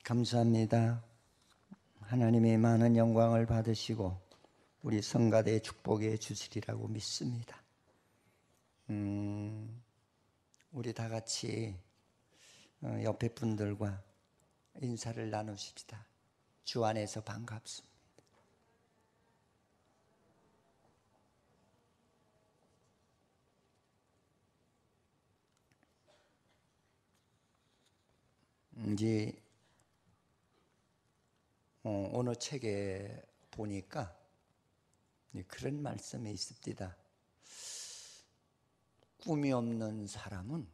감사합니다. 하나님의 많은 영광을 받으시고 우리 성가대의 축복해 주시리라고 믿습니다. 우리 다 같이 옆에 분들과 인사를 나누십시다. 주 안에서 반갑습니다. 이제 어느 책에 보니까 그런 말씀이 있습니다. 꿈이 없는 사람은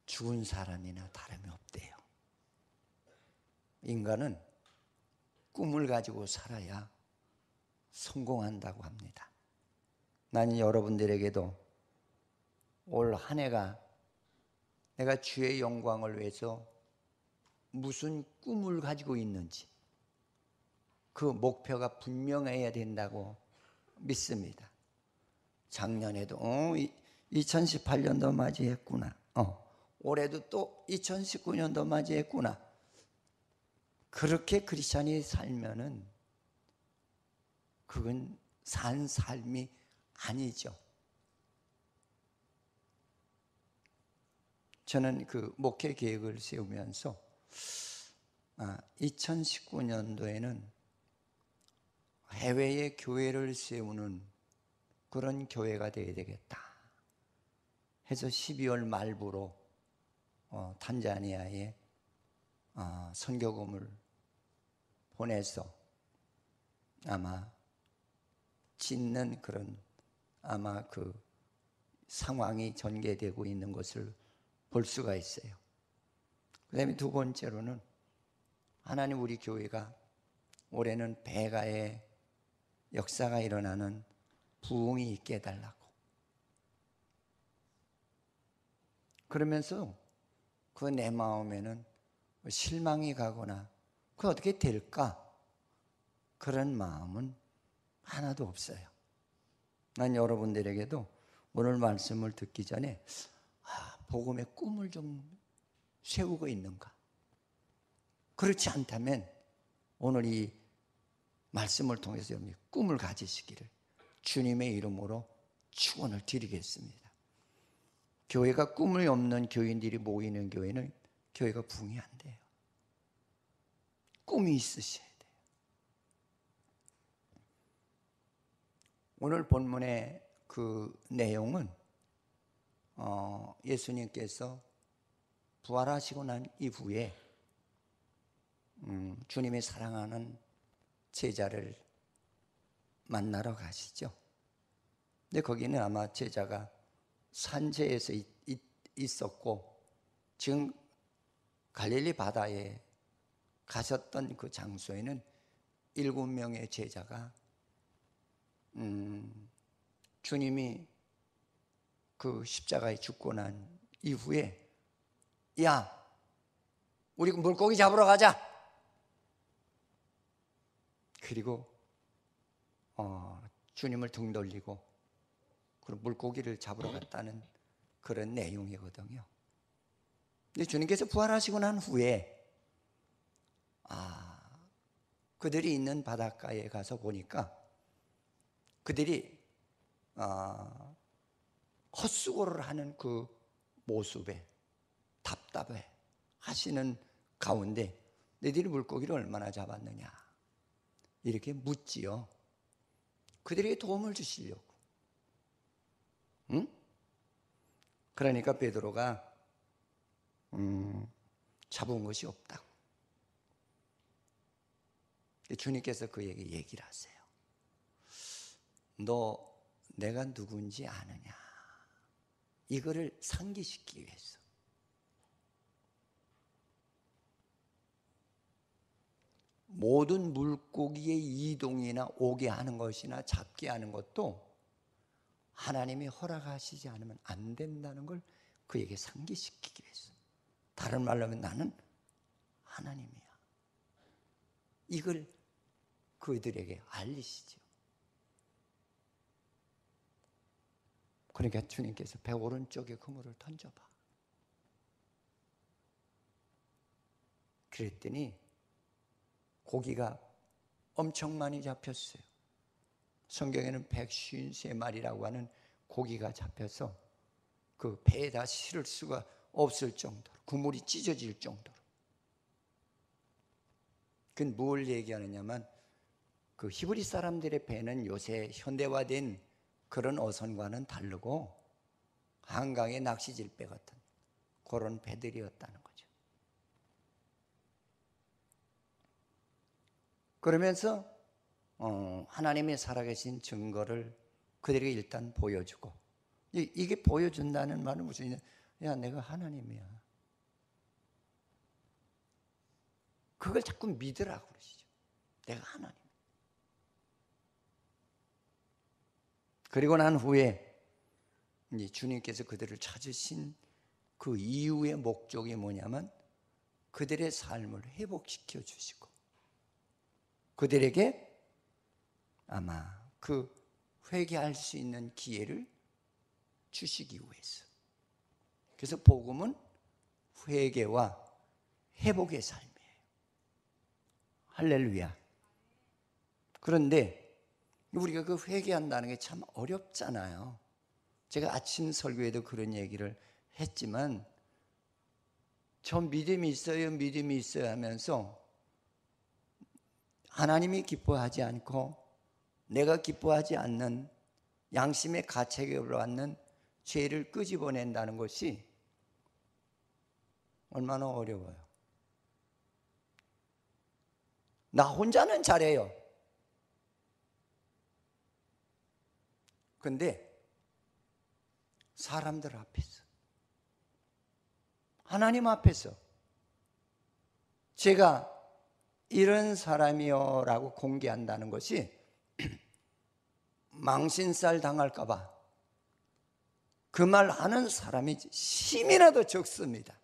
죽은 사람이나 다름이 없대요. 인간은 꿈을 가지고 살아야 성공한다고 합니다. 나는 여러분들에게도 올 한 해가 내가 주의 영광을 위해서 무슨 꿈을 가지고 있는지 그 목표가 분명해야 된다고 믿습니다. 작년에도 2018년도 맞이했구나. 올해도 또 2019년도 맞이했구나. 그렇게 크리스찬이 살면은 그건 산 삶이 아니죠. 저는 그 목회 계획을 세우면서 2019년도에는 해외에 교회를 세우는 그런 교회가 되어야 되겠다 해서 12월 말부로 탄자니아에 선교금을 보내서 아마 짓는 그런 아마 그 상황이 전개되고 있는 것을 볼 수가 있어요. 그 다음에 두 번째로는 하나님 우리 교회가 올해는 배가의 역사가 일어나는 부흥이 있게 해달라고. 그러면서 그 내 마음에는 실망이 가거나 그게 어떻게 될까? 그런 마음은 하나도 없어요. 난 여러분들에게도 오늘 말씀을 듣기 전에 복음의 꿈을 좀 세우고 있는가? 그렇지 않다면 오늘 이 말씀을 통해서 여러분이 꿈을 가지시기를 주님의 이름으로 축원을 드리겠습니다. 교회가 꿈이 없는 교인들이 모이는 교회는 교회가 부흥이 안 돼요. 꿈이 있으셔야 돼요. 오늘 본문의 그 내용은 예수님께서 부활하시고 난 이후에 주님의 사랑하는 제자를 만나러 가시죠. 근데 거기는 아마 제자가 산지에서 있었고 지금 갈릴리 바다에 가셨던 그 장소에는 7명의 제자가 주님이 그 십자가에 죽고 난 이후에 야, 우리 물고기 잡으러 가자. 그리고 주님을 등 돌리고 그리고 물고기를 잡으러 갔다는 그런 내용이거든요. 근데 주님께서 부활하시고 난 후에 그들이 있는 바닷가에 가서 보니까 그들이 헛수고를 하는 그 모습에 답답해 하시는 가운데 너희들이 물고기를 얼마나 잡았느냐 이렇게 묻지요. 그들에게 도움을 주시려고. 응? 그러니까 베드로가 잡은 것이 없다고. 주님께서 그에게 얘기를 하세요. 너 내가 누군지 아느냐? 이거를 상기시키기 위해서. 모든 물고기의 이동이나 오게 하는 것이나 잡게 하는 것도 하나님이 허락하시지 않으면 안 된다는 걸 그에게 상기시키기 위해서. 다른 말로 하면 나는 하나님이야. 이걸 그들에게 알리시죠. 그러니까 주님께서 배 오른쪽에 그물을 던져봐. 그랬더니 고기가 엄청 많이 잡혔어요. 성경에는 153마리라고 하는 고기가 잡혀서 그 배에다 실을 수가 없을 정도로, 그물이 찢어질 정도로. 그건 뭘 얘기하느냐면 그 히브리 사람들의 배는 요새 현대화된 그런 어선과는 다르고 한강의 낚시질 배 같은 그런 배들이었다는 거죠. 그러면서 하나님의 살아계신 증거를 그들에게 일단 보여주고, 이게 보여준다는 말은 무슨, 야, 내가 하나님이야. 그걸 자꾸 믿으라고 그러시죠. 내가 하나님. 그리고 난 후에 이제 주님께서 그들을 찾으신 그 이후의 목적이 뭐냐면 그들의 삶을 회복시켜 주시고 그들에게 아마 그 회개할 수 있는 기회를 주시기 위해서. 그래서 복음은 회개와 회복의 삶이에요. 할렐루야. 그런데 우리가 그 회개한다는 게 참 어렵잖아요. 제가 아침 설교에도 그런 얘기를 했지만 저 믿음이 있어요 하면서 하나님이 기뻐하지 않고 내가 기뻐하지 않는 양심의 가책으로 받는 죄를 끄집어낸다는 것이 얼마나 어려워요. 나 혼자는 잘해요. 그런데 사람들 앞에서, 하나님 앞에서 제가 이런 사람이요 라고 공개한다는 것이 망신살 당할까 봐 그 말 하는 사람이 심이라도 적습니다.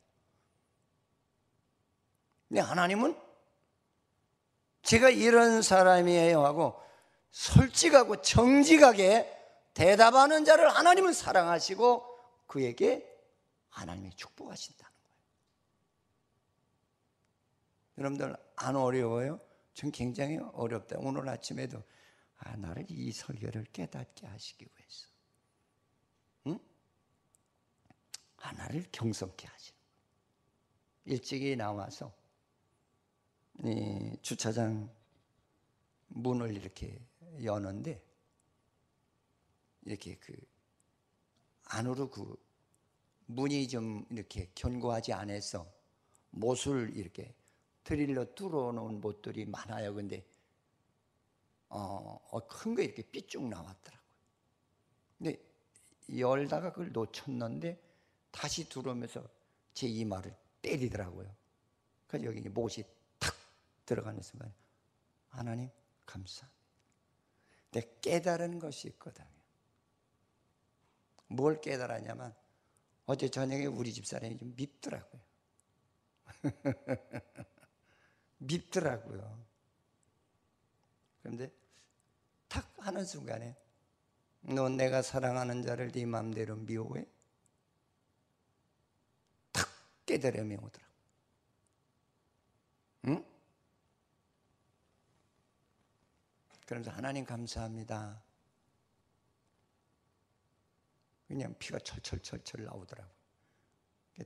근데 하나님은 제가 이런 사람이에요 하고 솔직하고 정직하게 대답하는 자를 하나님은 사랑하시고 그에게 하나님이 축복하신다는 거예요. 여러분들 안 어려워요? 전 굉장히 어렵다. 오늘 아침에도 나를 이 설교를 깨닫게 하시기 위해서, 응? 나를 경성케 하시는 거예요. 일찍이 나와서 이 주차장 문을 이렇게 여는데 이렇게 그 안으로 그 문이 좀 이렇게 견고하지 않아서 못을 이렇게 드릴로 뚫어 놓은 못들이 많아요. 근데 큰 거 이렇게 삐쭉 나왔더라고요. 근데 열다가 그걸 놓쳤는데 다시 들어오면서 제 이마를 때리더라고요. 그래서 여기 못이 탁 들어가는 순간 하나님 감사합니다. 내가 깨달은 것이 있거든요. 뭘 깨달았냐면 어제 저녁에 우리 집사람이 좀 밉더라고요. 밉더라고요. 그런데 탁 하는 순간에 너 내가 사랑하는 자를 네 마음대로 미워해? 탁 깨달음이 오더라고요. 응? 그러면서 하나님 감사합니다. 그냥 피가 철철철철 나오더라고요.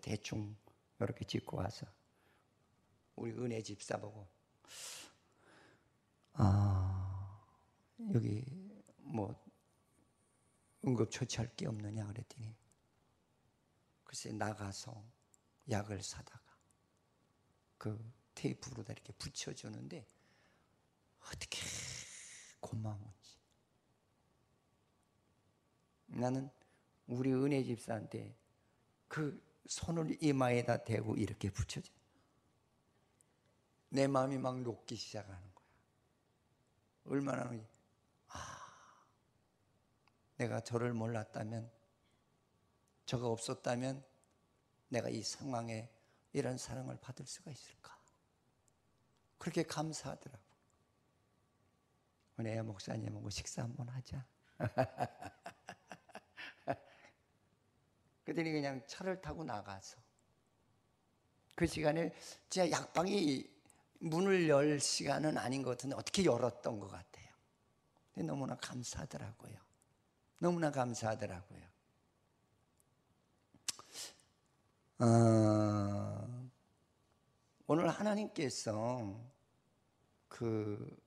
대충 이렇게 짚고 와서 우리 은혜 집사 보고 여기 뭐 응급처치할 게 없느냐 그랬더니 글쎄 나가서 약을 사다가 그 테이프로다 이렇게 붙여주는데 어떻게 고마운지. 나는 우리 은혜 집사한테 그 손을 이마에다 대고 이렇게 붙여줘. 내 마음이 막 녹기 시작하는 거야. 얼마나 내가 저를 몰랐다면, 저가 없었다면 내가 이 상황에 이런 사랑을 받을 수가 있을까? 그렇게 감사하더라고. 은혜야 목사님하고 식사 한번 하자. 그들이 그냥 차를 타고 나가서 그 시간에 진짜 약방이 문을 열 시간은 아닌 것 같은데 어떻게 열었던 것 같아요. 너무나 감사하더라고요. 너무나 감사하더라고요. 오늘 하나님께서 그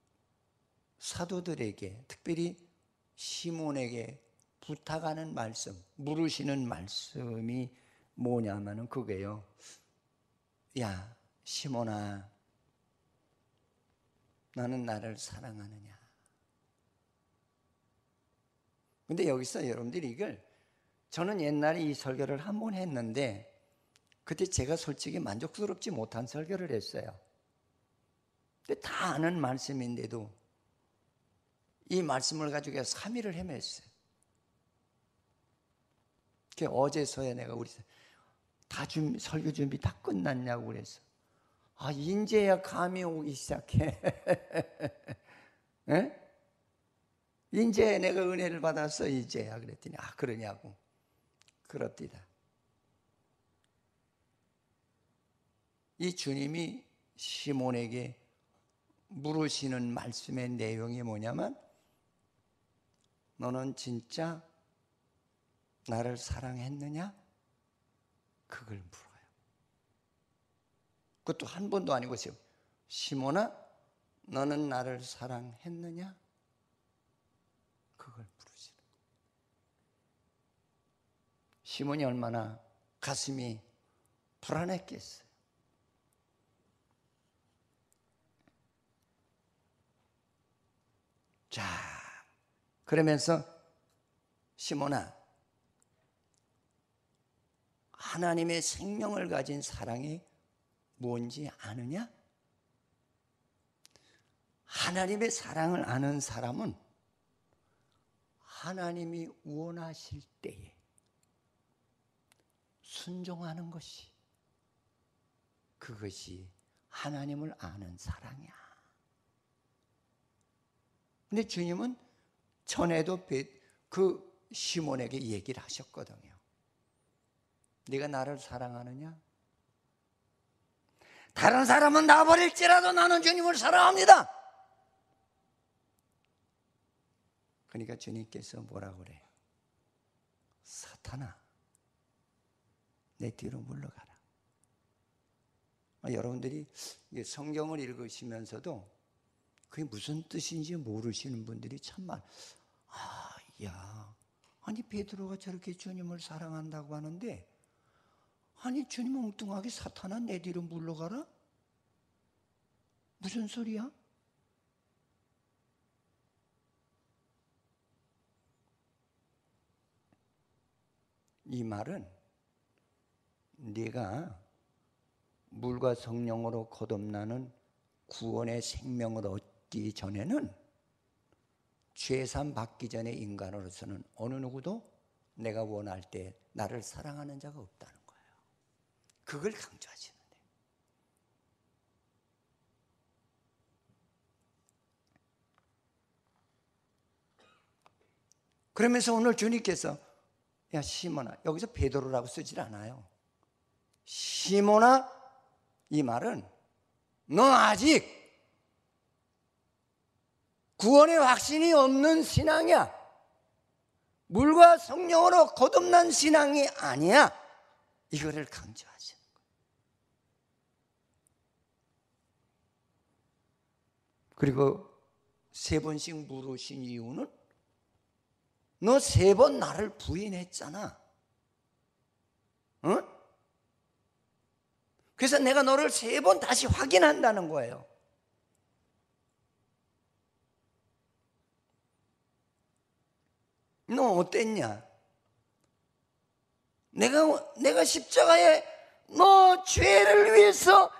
사도들에게, 특별히 시몬에게 부탁하는 말씀, 물으시는 말씀이 뭐냐면은 그게요. 야, 시몬아, 너는 나를 사랑하느냐? 근데 여기서 여러분들이 이걸, 저는 옛날에 이 설교를 한 번 했는데 그때 제가 솔직히 만족스럽지 못한 설교를 했어요. 근데 다 아는 말씀인데도 이 말씀을 가지고 3일을 헤맸어요. 어제서야 내가 우리 다 설교 준비 다 끝났냐고 그랬어. 아, 이제야 감이 오기 시작해. 에? 이제 내가 은혜를 받았어, 이제야. 그랬더니, 아, 그러냐고. 그렇디다. 이 주님이 시몬에게 물으시는 말씀의 내용이 뭐냐면, 너는 진짜 나를 사랑했느냐? 그걸 물어요. 그것도 한 번도 아니고, 시몬아, 너는 나를 사랑했느냐? 그걸 물으시는 거예요. 시몬이 얼마나 가슴이 불안했겠어요. 자, 그러면서 시몬아, 하나님의 생명을 가진 사랑이 뭔지 아느냐? 하나님의 사랑을 아는 사람은 하나님이 원하실 때에 순종하는 것이, 그것이 하나님을 아는 사랑이야. 근데 주님은 전에도 그 시몬에게 얘기를 하셨거든요. 네가 나를 사랑하느냐? 다른 사람은 나버릴지라도 나는 주님을 사랑합니다. 그러니까 주님께서 뭐라고 그래요? 사탄아, 내 뒤로 물러가라. 여러분들이 성경을 읽으시면서도 그게 무슨 뜻인지 모르시는 분들이 참 많아요. 아, 야, 아니 베드로가 저렇게 주님을 사랑한다고 하는데, 아니 주님 엉뚱하게 사탄아 내 뒤로 물러가라? 무슨 소리야? 이 말은 네가 물과 성령으로 거듭나는 구원의 생명을 얻기 전에는, 죄산 받기 전에 인간으로서는 어느 누구도 내가 원할 때 나를 사랑하는 자가 없다는 거예요. 그걸 강조하시는데, 그러면서 오늘 주님께서 야 시몬아, 여기서 베드로라고 쓰질 않아요. 시몬아, 이 말은 너 아직 구원의 확신이 없는 신앙이야. 물과 성령으로 거듭난 신앙이 아니야. 이거를 강조하시는 거예요. 그리고 3번씩 물으신 이유는, 너 3번 나를 부인했잖아. 응? 그래서 내가 너를 3번 다시 확인한다는 거예요. 너 어땠냐? 내가 십자가에, 너 죄를 위해서,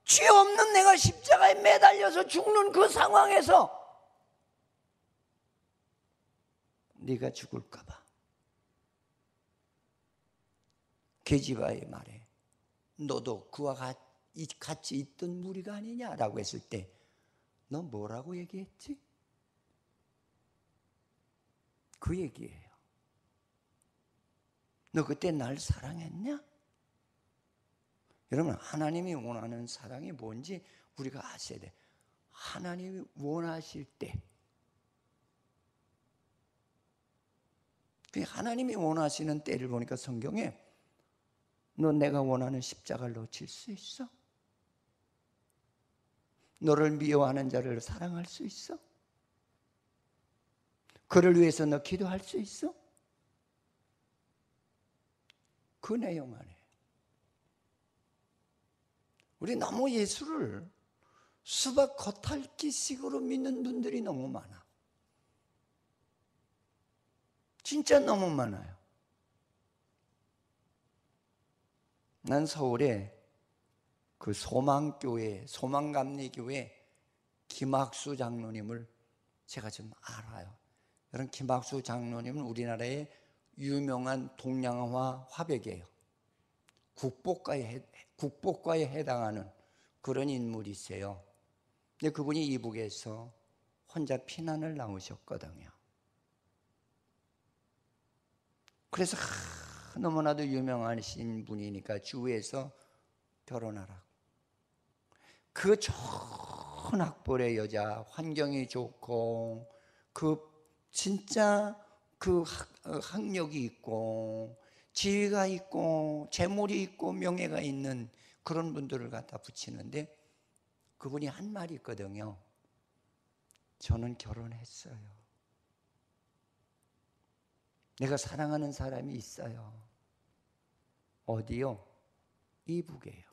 죄 없는 내가 십자가에 매달려서 죽는 그 상황에서 네가 죽을까 봐 게지바의 말에 너도 그와 같이 있던 무리가 아니냐라고 했을 때 너 뭐라고 얘기했지? 그 얘기예요. 너 그때 날 사랑했냐? 여러분, 하나님이 원하는 사랑이 뭔지 우리가 아셔야 돼. 하나님이 원하실 때, 하나님이 원하시는 때를 보니까 성경에 너 내가 원하는 십자가를 놓칠 수 있어? 너를 미워하는 자를 사랑할 수 있어? 그를 위해서 너 기도할 수 있어? 그 내용 안에 우리 너무 예수를 수박 겉핥기식으로 믿는 분들이 너무 많아. 진짜 너무 많아요. 난 서울에 그 소망교회, 소망감리교회 김학수 장로님을 제가 좀 알아요. 여러분, 김학수 장로님은 우리나라의 유명한 동양화 화백이에요. 국보과에 해당하는 그런 인물이세요. 근데 그분이 이북에서 혼자 피난을 나오셨거든요. 그래서 너무나도 유명하신 분이니까 주위에서 결혼하라고. 그 좋은 학벌의 여자, 환경이 좋고 그 진짜 그 학력이 있고 지위가 있고 재물이 있고 명예가 있는 그런 분들을 갖다 붙이는데 그분이 한 말이 있거든요. 저는 결혼했어요. 내가 사랑하는 사람이 있어요. 어디요? 이북이에요.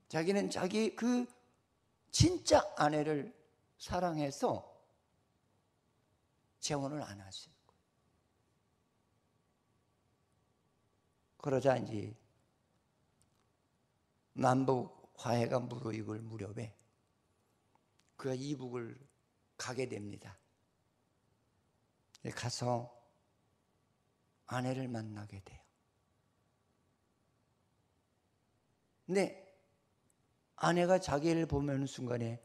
자기는 자기 그 진짜 아내를 사랑해서 재혼을 안 하시는 거예요. 그러자 이제 남북 화해가 무르익을 무렵에 그가 이북을 가게 됩니다. 가서 아내를 만나게 돼요. 근데 아내가 자기를 보면 순간에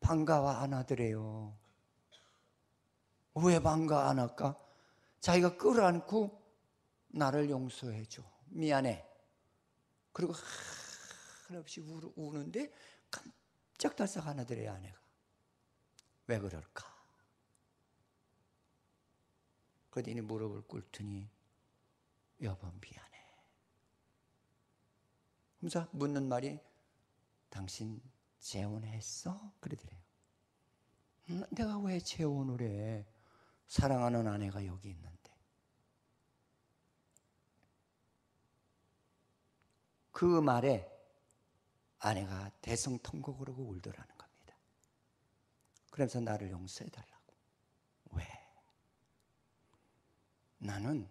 반가워 안 하더래요. 왜 반가 안 할까? 자기가 끌어안고 나를 용서해줘. 미안해. 그리고 한없이 우는데 깜짝 달싹 안 하더래요, 아내가. 왜 그럴까? 그랬더니 무릎을 꿇더니 여보 미안해. 그래서 묻는 말이 당신 재혼했어? 그러더래요. 내가 왜 재혼을 해? 사랑하는 아내가 여기 있는데. 그 말에 아내가 대성통곡을 하고 울더라는 겁니다. 그래서 나를 용서해달라고. 왜? 나는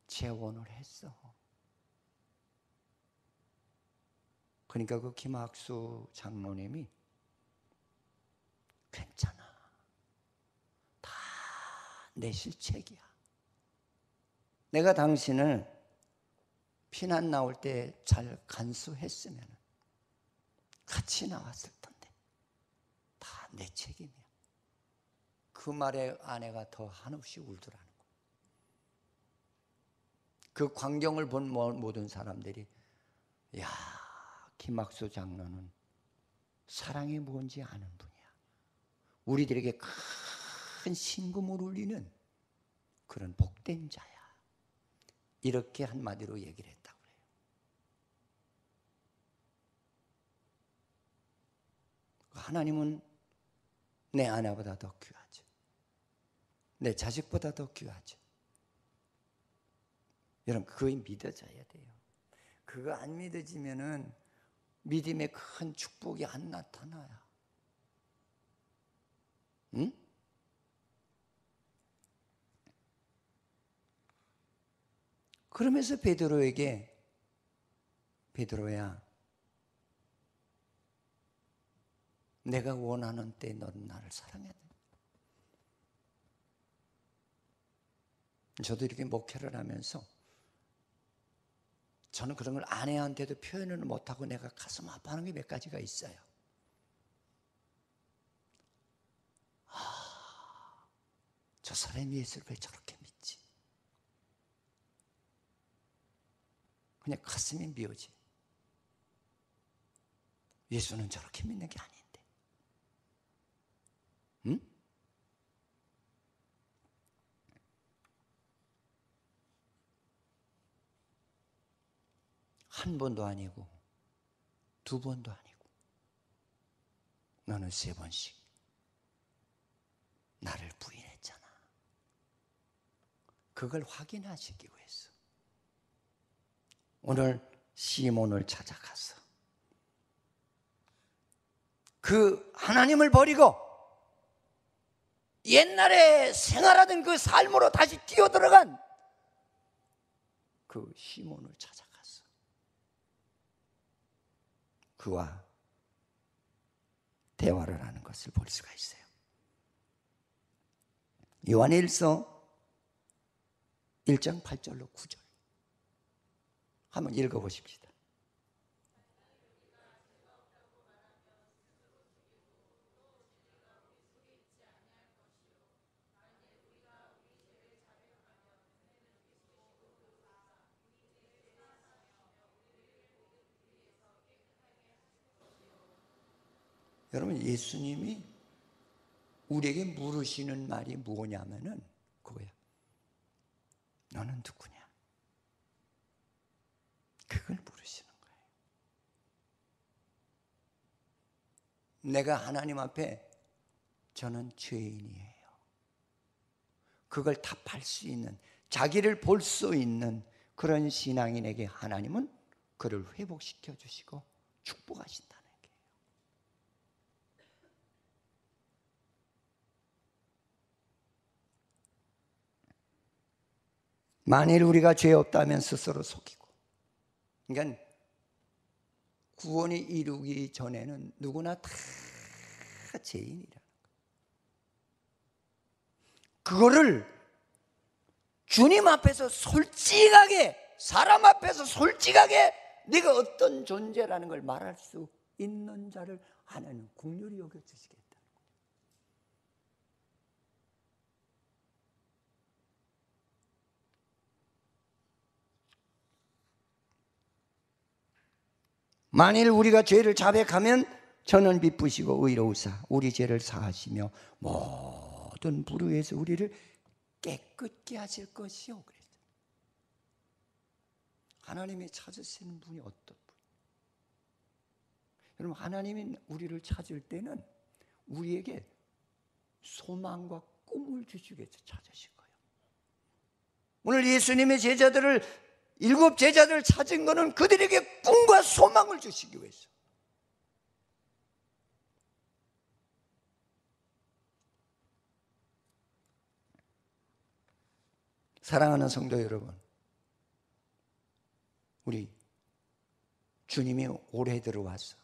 재혼을 했어. 그러니까 그 김학수 장로님이 괜찮아. 다 내 실책이야. 내가 당신을 피난 나올 때 잘 간수했으면 같이 나왔을 텐데 다 내 책임이야. 그 말에 아내가 더 한없이 울더라는 거예요. 그 광경을 본 모든 사람들이 야, 김학수 장로는 사랑이 뭔지 아는 분이야. 우리들에게 큰 신금을 울리는 그런 복된 자야. 이렇게 한마디로 얘기를 했다고 그래요. 하나님은 내 아내보다 더 귀하죠. 내 자식보다 더 귀하죠. 여러분, 그거 믿어져야 돼요. 그거 안 믿어지면은 믿음의 큰 축복이 안 나타나요. 응? 그러면서 베드로에게 베드로야, 내가 원하는 때 너는 나를 사랑해야 돼. 저도 이렇게 목회를 하면서 저는 그런 걸 아내한테도 표현을 못하고 내가 가슴 아파하는 게 몇 가지가 있어요. 저 사람이 예수를 왜 저렇게 믿지? 그냥 가슴이 미어지. 예수는 저렇게 믿는 게 아닌데. 응? 한 번도 아니고 두 번도 아니고 너는 세 번씩 나를 부인했잖아. 그걸 확인하시기 위해서 오늘 시몬을 찾아가서 그 하나님을 버리고 옛날에 생활하던 그 삶으로 다시 뛰어들어간 그 시몬을 찾아가서 그와 대화를 하는 것을 볼 수가 있어요. 요한일서 1장 8절로 9절 한번 읽어보십시다. 여러분, 예수님이 우리에게 물으시는 말이 뭐냐면은 그거야. 너는 누구냐? 그걸 물으시는 거예요. 내가 하나님 앞에 저는 죄인이에요. 그걸 답할 수 있는, 자기를 볼 수 있는 그런 신앙인에게 하나님은 그를 회복시켜 주시고 축복하신다는 얘기예요. 만일 우리가 죄 없다면 스스로 속이고, 그러니까 구원이 이루기 전에는 누구나 다 죄인이라는 거예요. 그거를 주님 앞에서 솔직하게, 사람 앞에서 솔직하게 네가 어떤 존재라는 걸 말할 수 있는 자를 하나님 긍휼히 여겨주시겠다. 만일 우리가 죄를 자백하면 저는 미쁘시고 의로우사 우리 죄를 사하시며 모든 불의에서 우리를 깨끗게 하실 것이요. 그랬어요. 하나님이 찾으시는 분이 어떤 분? 여러분, 하나님이 우리를 찾을 때는 우리에게 소망과 꿈을 주시기 위해서 찾으신 거예요. 오늘 예수님의 제자들을, 7 제자들을 찾은 것은 그들에게 꿈과 소망을 주시기 위해서. 사랑하는 성도 여러분, 우리 주님이 올해 들어와서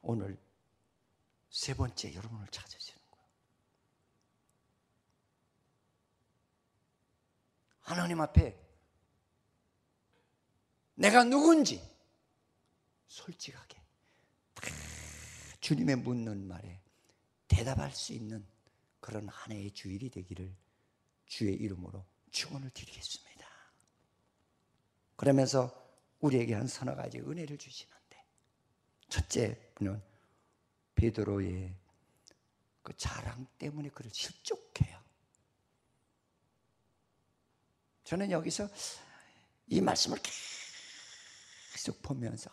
오늘 세 번째 여러분을 찾으시는 거예요. 하나님 앞에 내가 누군지 솔직하게 주님의 묻는 말에 대답할 수 있는 그런 한 해의 주일이 되기를 주의 이름으로 축원을 드리겠습니다. 그러면서 우리에게 한 서너 가지 은혜를 주시는데, 첫째는 베드로의 그 자랑 때문에 그를 실족해요. 저는 여기서 이 말씀을 계속 보면서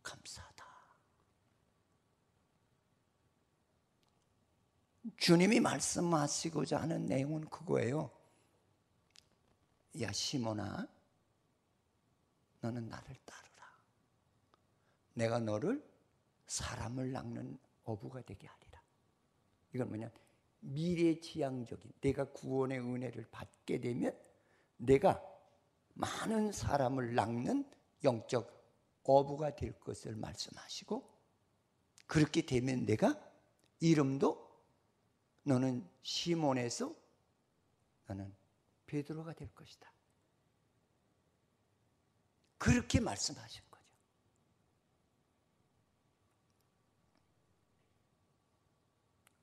감사하다. 주님이 말씀하시고자 하는 내용은 그거예요. 야 시몬아, 너는 나를 따르라. 내가 너를 사람을 낚는 어부가 되게 하리라. 이건 뭐냐, 미래지향적인, 내가 구원의 은혜를 받게 되면 내가 많은 사람을 낚는 영적 어부가 될 것을 말씀하시고, 그렇게 되면 내가 이름도 너는 시몬에서 나는 베드로가 될 것이다. 그렇게 말씀하신 거죠.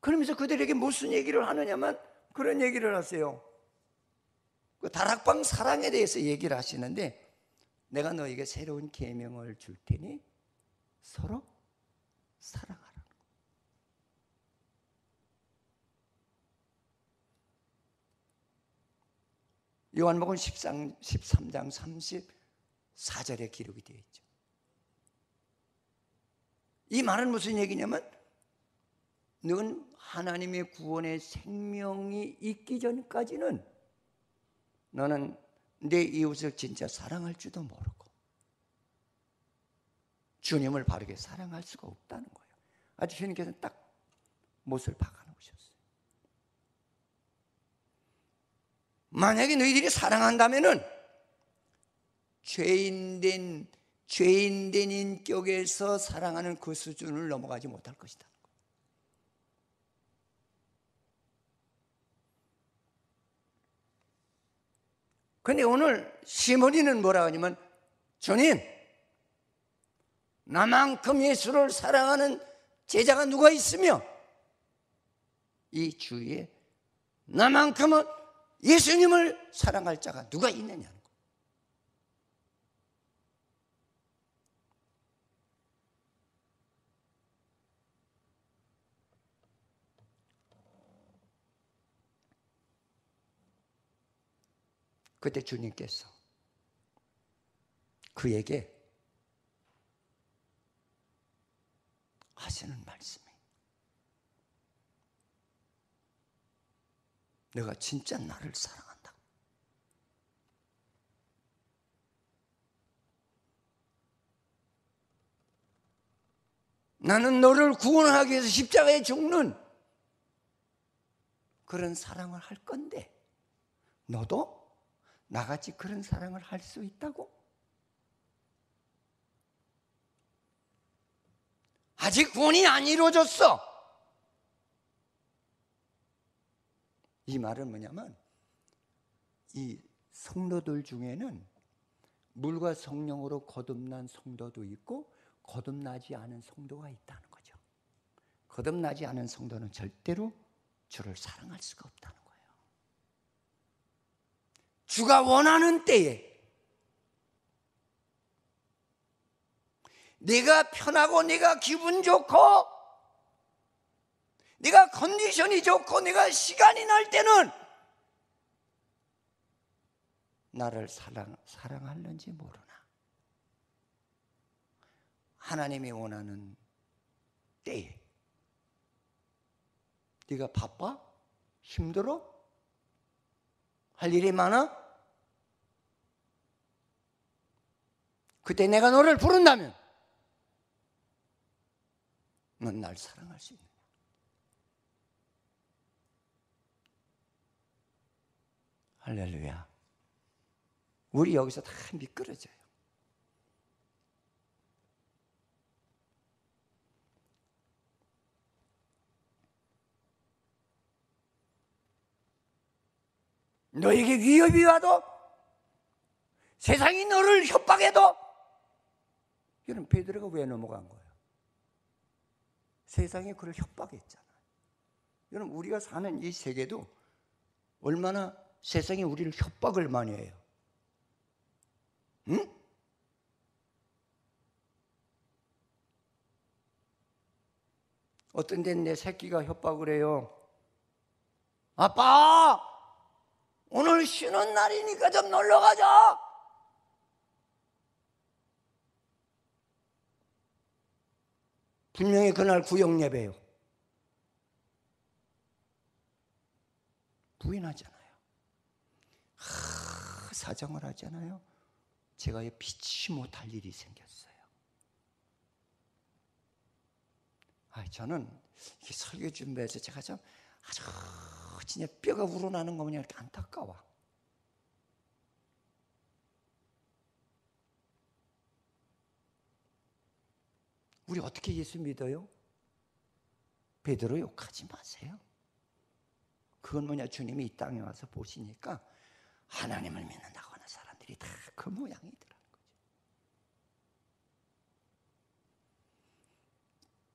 그러면서 그들에게 무슨 얘기를 하느냐면 그런 얘기를 하세요. 그 다락방 사랑에 대해서 얘기를 하시는데, 내가 너에게 새로운 계명을 줄 테니 서로 사랑하라. 요한복음 13장 34절에 기록이 되어 있죠. 이 말은 무슨 얘기냐면, 너는 하나님의 구원의 생명이 있기 전까지는 너는 내 이웃을 진짜 사랑할 줄도 모르고 주님을 바르게 사랑할 수가 없다는 거예요. 아주 주님께서는 딱 못을 박아놓으셨어요. 만약에 너희들이 사랑한다면은 죄인된 인격에서 사랑하는 그 수준을 넘어가지 못할 것이다. 그런데 오늘 시몬이는 뭐라 하냐면, 주님, 나만큼 예수를 사랑하는 제자가 누가 있으며 이 주위에 나만큼은 예수님을 사랑할 자가 누가 있느냐는 거예요. 그때 주님께서 그에게 하시는 말씀이, 내가 진짜 나를 사랑한다. 나는 너를 구원하기 위해서 십자가에 죽는 그런 사랑을 할 건데, 너도 나같이 그런 사랑을 할 수 있다고? 아직 구원이 안 이루어졌어. 이 말은 뭐냐면, 이 성도들 중에는 물과 성령으로 거듭난 성도도 있고 거듭나지 않은 성도가 있다는 거죠. 거듭나지 않은 성도는 절대로 주를 사랑할 수가 없다는 거예요. 주가 원하는 때에, 내가 편하고 내가 기분 좋고 내가 컨디션이 좋고 내가 시간이 날 때는 나를 사랑하는지 모르나. 하나님이 원하는 때에, 네가 바빠? 힘들어? 할 일이 많아? 그때 내가 너를 부른다면 넌 날 사랑할 수 있느냐? 할렐루야. 우리 여기서 다 미끄러져요. 너에게 위협이 와도, 세상이 너를 협박해도, 여러분, 베드로가 왜 넘어간 거예요? 세상이 그를 협박했잖아요. 여러분, 우리가 사는 이 세계도 얼마나 세상이 우리를 협박을 많이 해요. 응? 어떤 데는 내 새끼가 협박을 해요. 아빠, 오늘 쉬는 날이니까 좀 놀러 가자. 분명히 그날 구역 예배요. 부인하잖아요. 사정을 하잖아요. 제가 피치 못할 일이 생겼어요. 저는 이렇게 설교 준비해서 제가 좀 아주 진짜 뼈가 우러나는 거 그냥 이렇게 안타까워. 우리 어떻게 예수 믿어요? 베드로 욕하지 마세요. 그건 뭐냐, 주님이 이 땅에 와서 보시니까 하나님을 믿는다고 하는 사람들이 다 그 모양이더라는 거죠.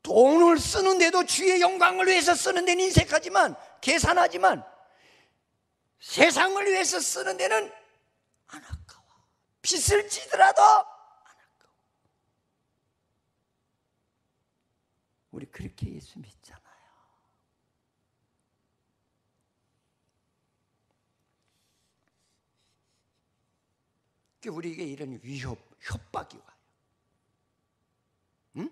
돈을 쓰는데도 주의 영광을 위해서 쓰는 데는 인색하지만, 계산하지만, 세상을 위해서 쓰는 데는 안 아까워. 빚을 지더라도 안 아까워. 우리 그렇게 예수 믿잖아요. 우리에게 이런 협박이 와요. 응?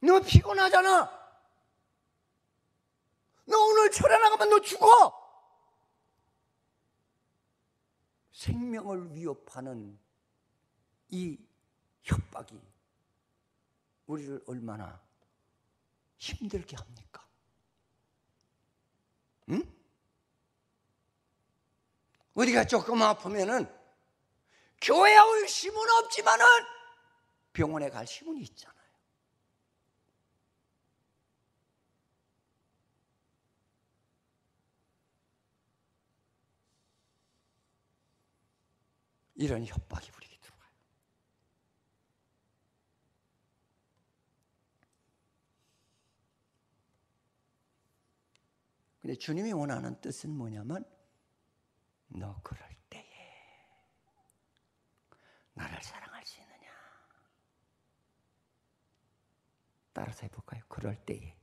너 피곤하잖아. 너 오늘 철에 나가면 너 죽어. 생명을 위협하는 이 협박이 우리를 얼마나 힘들게 합니까? 응? 우리가 조금 아프면은 교회에 올 힘은 없지만은 병원에 갈 힘은 있잖아요. 이런 협박이 우리에게 들어와요. 근데 주님이 원하는 뜻은 뭐냐면 너 그럴 때에 나를 사랑할 수 있느냐? 따라서 해볼까요? 그럴 때에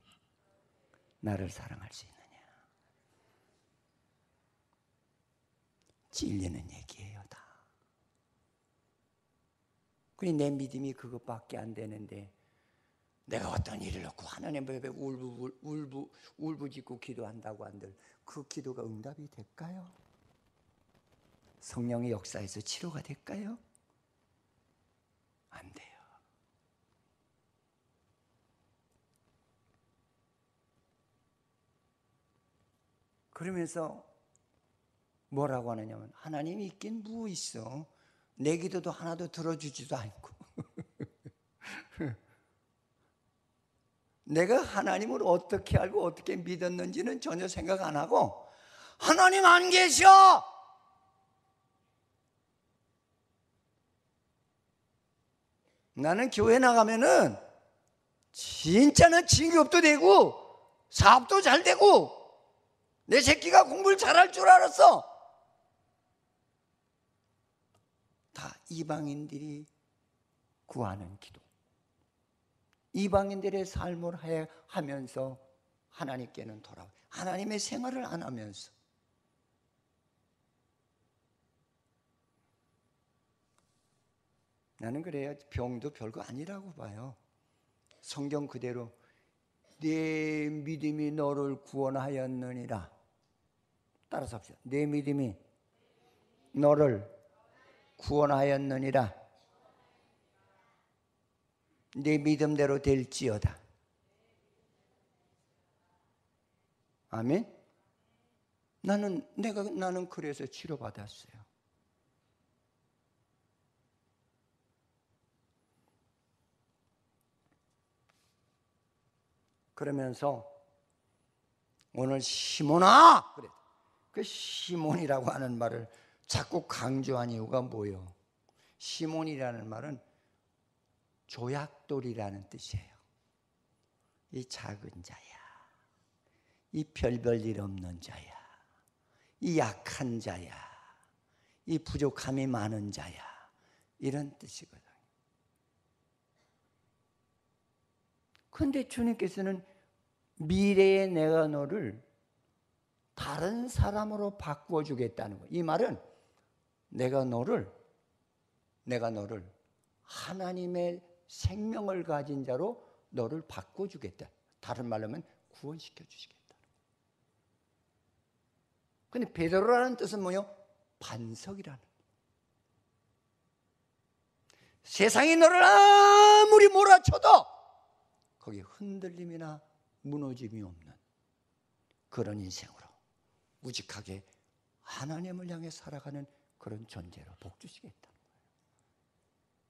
나를 사랑할 수 있느냐? 찔리는 얘기예요 다. 그래 내 믿음이 그것밖에 안 되는데 내가 어떤 일을 놓고 하나님 앞에 울부짖고 기도한다고 한들 그 기도가 응답이 될까요? 성령의 역사에서 치료가 될까요? 안 돼요. 그러면서 뭐라고 하느냐면 하나님이 있긴 뭐 있어. 내 기도도 하나도 들어주지도 않고 내가 하나님을 어떻게 알고 어떻게 믿었는지는 전혀 생각 안 하고 하나님 안 계셔. 나는 교회 나가면은 진짜는 진급도 되고 사업도 잘 되고 내 새끼가 공부를 잘할 줄 알았어. 다 이방인들이 구하는 기도, 이방인들의 삶을 하면서 하나님께는 돌아와 하나님의 생활을 안 하면서 나는 그래요. 병도 별거 아니라고 봐요. 성경 그대로 내 믿음이 너를 구원하였느니라. 따라서 합시다. 내 믿음이 너를 구원하였느니라. 내 믿음대로 될지어다. 아멘. 나는 그래서 치료받았어요. 그러면서 오늘 시몬아, 그래. 그 시몬이라고 하는 말을 자꾸 강조한 이유가 뭐예요? 시몬이라는 말은 조약돌이라는 뜻이에요. 이 작은 자야, 이 별볼일 없는 자야, 이 약한 자야, 이 부족함이 많은 자야, 이런 뜻이거든요. 그런데 주님께서는 미래의 내가 너를 다른 사람으로 바꾸어 주겠다는 거예요. 이 말은 내가 너를 하나님의 생명을 가진 자로 너를 바꿔주겠다. 다른 말로 하면 구원시켜 주시겠다. 근데 베드로라는 뜻은 뭐예요? 반석이라는. 세상이 너를 아무리 몰아쳐도 거기에 흔들림이나 무너짐이 없는 그런 인생으로 우직하게 하나님을 향해 살아가는 그런 존재로 복 주시겠다는 거예요.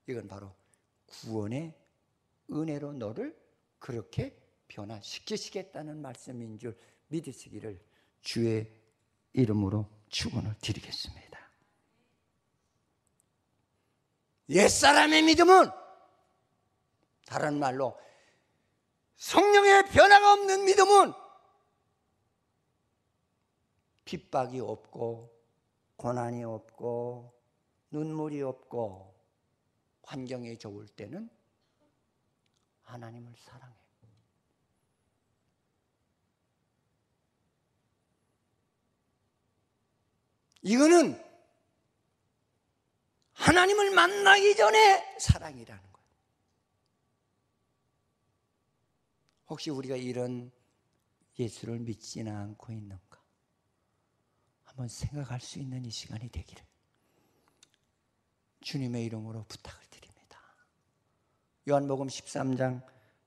이건 바로 구원의 은혜로 너를 그렇게 변화시키시겠다는 말씀인 줄 믿으시기를 주의 이름으로 축원을 드리겠습니다. 옛사람의 믿음은 다른 말로 성령의 변화가 없는 믿음은 핍박이 없고 고난이 없고 눈물이 없고 환경이 좋을 때는 하나님을 사랑해. 이거는 하나님을 만나기 전에 사랑이라는 거예요. 혹시 우리가 이런 예수를 믿지는 않고 있는가? 한번 생각할 수 있는 이 시간이 되기를 주님의 이름으로 부탁을 드립니다. 요한복음 13장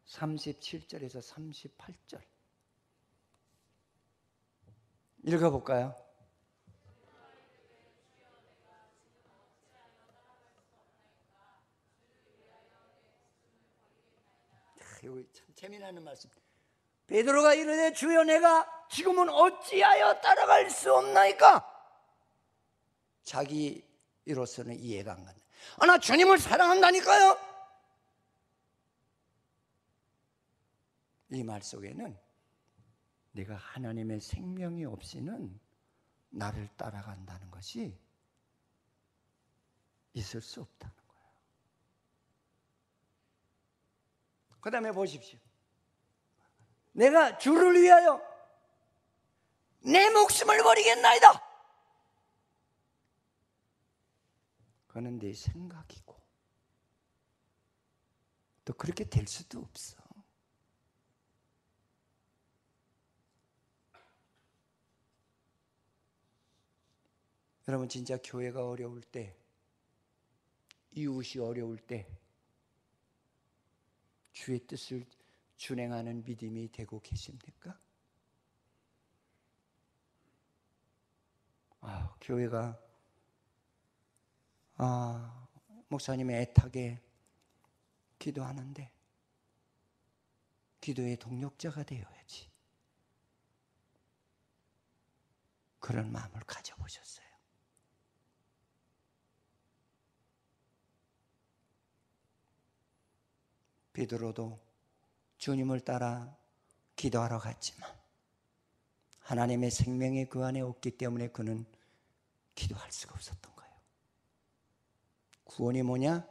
37절에서 38절 읽어볼까요? 이거 참 재미나는 말씀. 베드로가 이르되 주여 내가 지금은 어찌하여 따라갈 수 없나이까? 자기로서는 이해가 안 간다. 나 주님을 사랑한다니까요. 이 말 속에는 내가 하나님의 생명이 없이는 나를 따라간다는 것이 있을 수 없다는 거예요. 그 다음에 보십시오. 내가 주를 위하여 내 목숨을 버리겠나이다. 그거는 내 생각이고 또 그렇게 될 수도 없어. 여러분 진짜 교회가 어려울 때, 이웃이 어려울 때 주의 뜻을 준행하는 믿음이 되고 계십니까? 교회가 목사님의 애타게 기도하는데 기도의 동력자가 되어야지. 그런 마음을 가져보셨어요? 베드로도 주님을 따라 기도하러 갔지만 하나님의 생명이 그 안에 없기 때문에 그는 기도할 수가 없었던 거예요. 구원이 뭐냐?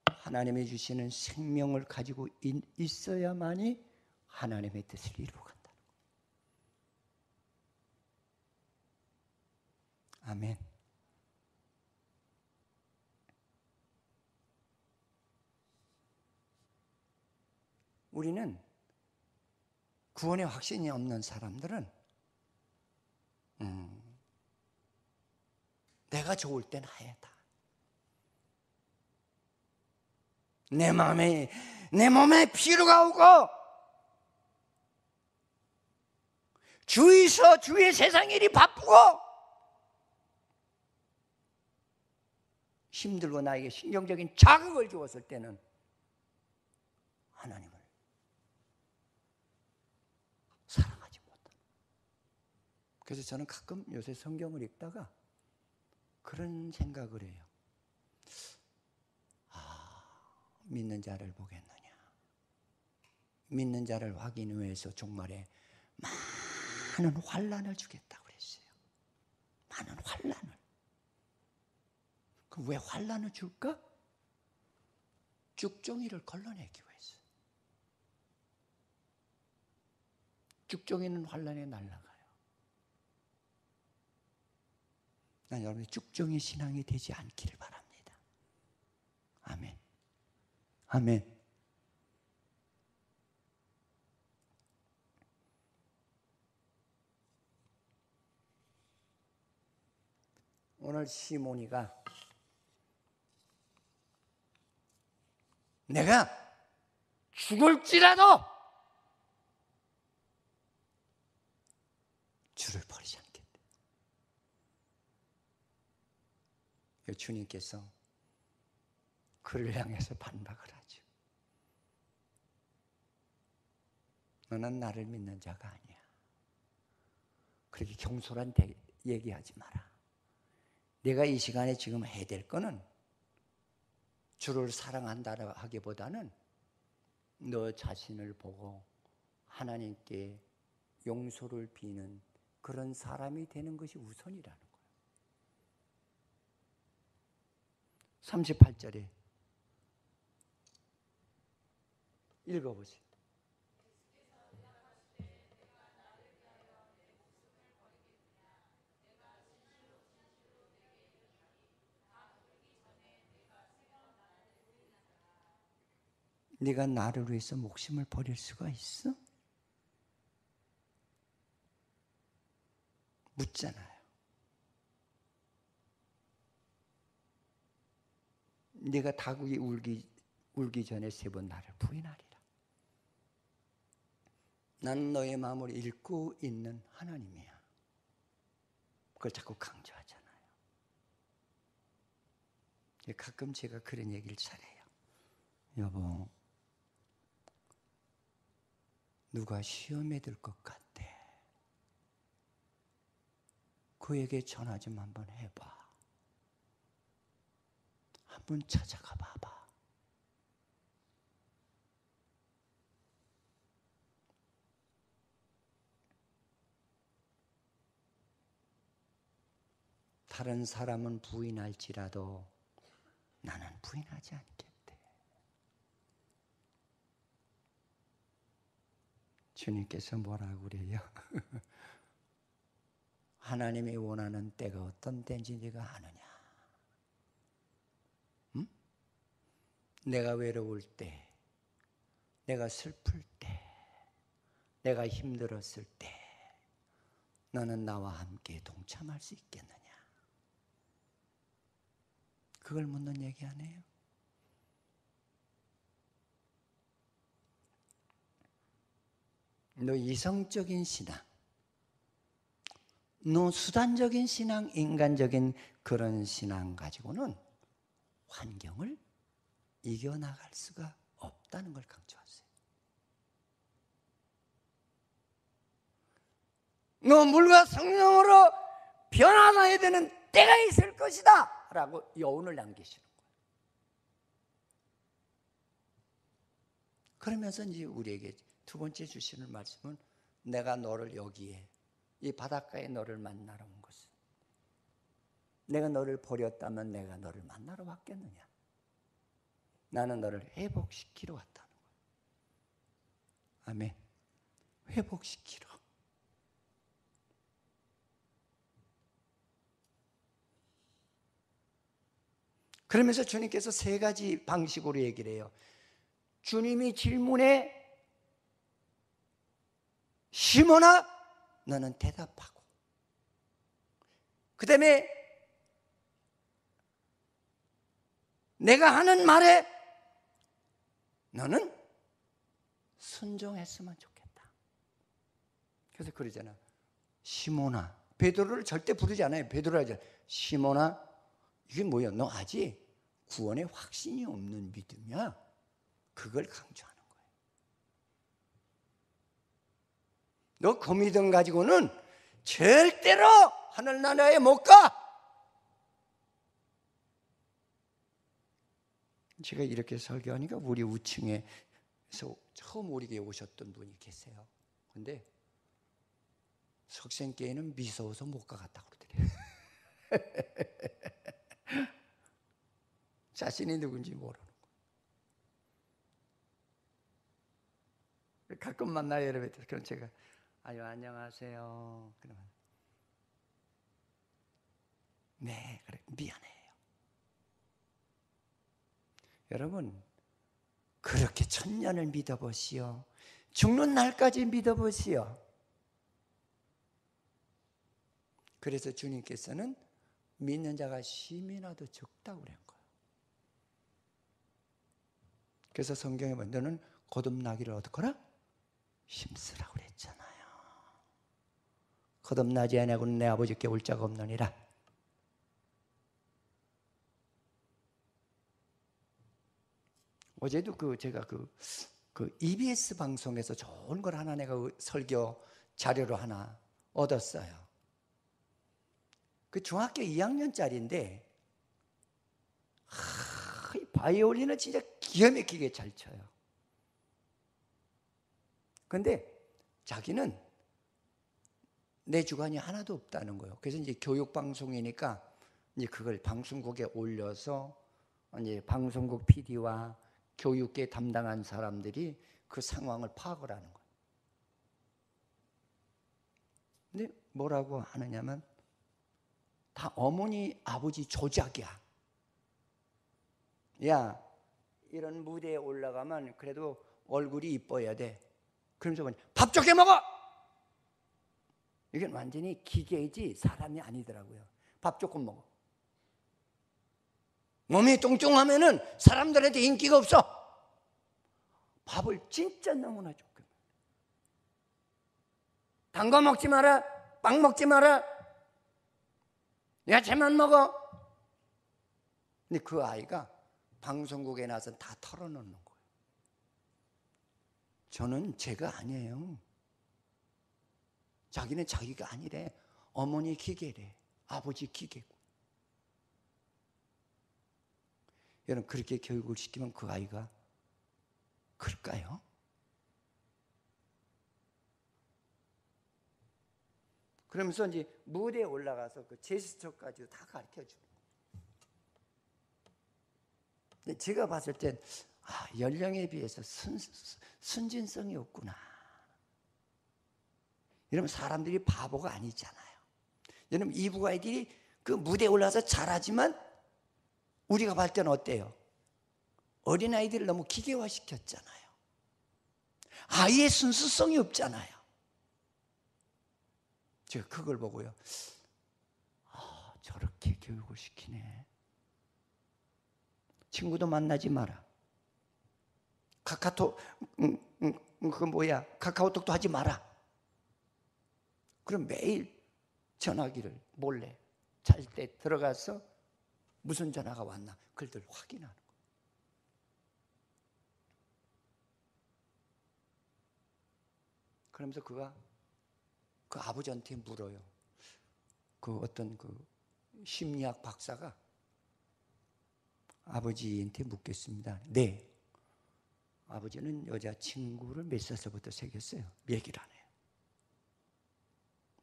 하나님이 주시는 생명을 가지고 있어야만이 하나님의 뜻을 이루어 간다는 거예요. 아멘. 우리는 구원의 확신이 없는 사람들은 내가 좋을 땐 하야다. 내 몸에 피로가 오고 주의 세상 일이 바쁘고 힘들고 나에게 신경적인 자극을 주었을 때는 하나님을 사랑하지 못한다. 그래서 저는 가끔 요새 성경을 읽다가 그런 생각을 해요. 믿는 자를 보겠느냐. 믿는 자를 확인하기 위해서 종말에 많은 환난을 주겠다고 그랬어요. 많은 환난을. 그럼 왜 환난을 줄까? 죽종이를 걸러내기 위해서. 죽종이는 환난에 날아가요. 난 여러분의 죽종이 신앙이 되지 않기를 바랍니다. 아멘. 아멘. 오늘 시몬이가 내가 죽을지라도 주를 버리지 않겠다. 주님께서 그를 향해서 반박을 하죠. 너는 나를 믿는 자가 아니야. 그렇게 경솔한 얘기하지 마라. 내가 이 시간에 지금 해야 될 거는 주를 사랑한다 하기보다는 너 자신을 보고 하나님께 용서를 비는 그런 사람이 되는 것이 우선이라는 거예요. 38절에 읽어보세요. 네가 나를 위해서 목숨을 버릴 수가 있어? 묻잖아요. 네가 닭이 울기 전에 3번 나를 부인하리라. 난 너의 마음을 읽고 있는 하나님이야. 그걸 자꾸 강조하잖아요. 가끔 제가 그런 얘기를 잘해요. 여보, 누가 시험에 들 것 같아. 그에게 전화 좀 한번 해봐. 한번 찾아가 봐봐. 다른 사람은 부인할지라도 나는 부인하지 않겠대. 주님께서 뭐라고 그래요? 하나님이 원하는 때가 어떤 때인지 네가 아느냐? 응? 내가 외로울 때, 내가 슬플 때, 내가 힘들었을 때 너는 나와 함께 동참할 수 있겠느냐? 그걸 묻는 얘기 아니에요? 너 이성적인 신앙, 너 수단적인 신앙, 인간적인 그런 신앙 가지고는 환경을 이겨나갈 수가 없다는 걸 강조하세요. 너 물과 성령으로 변화해야 되는 때가 있을 것이다 라고 여운을 남기시는 거예요. 그러면서 이제 우리에게 두 번째 주시는 말씀은 내가 너를 여기에 이 바닷가에 너를 만나러 온 것은 내가 너를 버렸다면 내가 너를 만나러 왔겠느냐? 나는 너를 회복시키러 왔다는 거예요. 아멘. 회복시키러. 그러면서 주님께서 3가지 방식으로 얘기를 해요. 주님이 질문에 시몬아 너는 대답하고, 그 다음에 내가 하는 말에 너는 순종했으면 좋겠다. 그래서 그러잖아. 시몬아, 베드로를 절대 부르지 않아요. 베드로를 하잖아. 시몬아, 이게 뭐야? 너 아직 구원에 확신이 없는 믿음이야. 그걸 강조하는 거예요. 너 그 믿음 가지고는 절대로 하늘나라에 못 가. 제가 이렇게 설교하니까 우리 우층에서 처음 우리 교회 오셨던 분이 계세요. 근데 석생교회는 미서워서 못 가겠다고 그러더래요. 자신이 누군지 모르는 거예요. 가끔 만나요, 여러분. 그럼 제가 아유 안녕하세요. 그러면 네, 그래 미안해요. 여러분 그렇게 1000년을 믿어보시오. 죽는 날까지 믿어보시오. 그래서 주님께서는 믿는 자가 심이나도 적다고 그런 거예요. 그래서 성경에 보면 너는 거듭나기를 어떡하라? 힘쓰라고 그랬잖아요. 거듭나지 아니하고는 내 아버지께 올 자가 없느니라. 어제도 제가 EBS 방송에서 좋은 걸 하나 내가 설교 자료로 하나 얻었어요. 그 중학교 2학년짜리인데 이 바이올린을 진짜 기가 막히게 잘 쳐요. 근데 자기는 내 주관이 하나도 없다는 거예요. 그래서 이제 교육 방송이니까 이제 그걸 방송국에 올려서 이제 방송국 PD와 교육계 담당한 사람들이 그 상황을 파악을 하는 거예요. 근데 뭐라고 하느냐면 다 어머니 아버지 조작이야. 야, 이런 무대에 올라가면 그래도 얼굴이 이뻐야 돼. 그러면서 밥 적게 먹어. 이건 완전히 기계이지 사람이 아니더라고요. 밥 조금 먹어. 몸이 뚱뚱하면은 사람들한테 인기가 없어. 밥을 진짜 너무나 적게 먹어. 단 거 먹지 마라. 빵 먹지 마라. 야채만 먹어. 근데 그 아이가 방송국에 나서 다 털어놓는 거예요. 저는 제가 아니에요. 자기는 자기가 아니래. 어머니 기계래. 아버지 기계고. 여러분, 그렇게 교육을 시키면 그 아이가 그럴까요? 그러면서 이제 무대에 올라가서 그 제스처까지 다 가르쳐 주고. 근데 제가 봤을 땐 연령에 비해서 순진성이 없구나. 여러분, 사람들이 바보가 아니잖아요. 여러분, 이북 아이들이 그 무대에 올라가서 잘하지만 우리가 봤을 때는 어때요? 어린아이들을 너무 기계화시켰잖아요. 아이의 순수성이 없잖아요. 제가 그걸 보고요, 저렇게 교육을 시키네. 친구도 만나지 마라. 카카오톡도 하지 마라. 그럼 매일 전화기를 몰래 잘 때 들어가서 무슨 전화가 왔나 그걸 확인하는 거예요. 그러면서 그가 그 아버지한테 물어요. 그 어떤 그 심리학 박사가 아버지한테 묻겠습니다. 네. 아버지는 여자친구를 몇 살부터 사귀었어요? 얘기를 안 해요.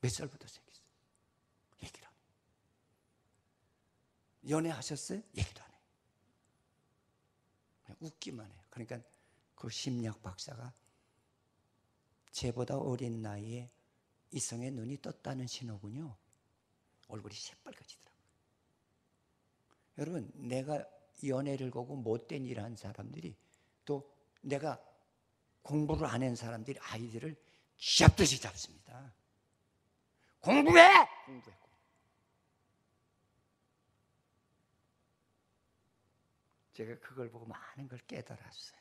몇 살부터 사귀었어요? 얘기를 안 해요. 연애하셨어요? 얘기도 안 해요. 그냥 웃기만 해요. 그러니까 그 심리학 박사가 쟤보다 어린 나이에 이성의 눈이 떴다는 신호군요. 얼굴이 새빨개지더라고요. 여러분, 내가 연애를 보고 못된 일을 한 사람들이, 또 내가 공부를 안 한 사람들이 아이들을 쥐잡듯이 잡습니다. 공부해! 공부해. 제가 그걸 보고 많은 걸 깨달았어요.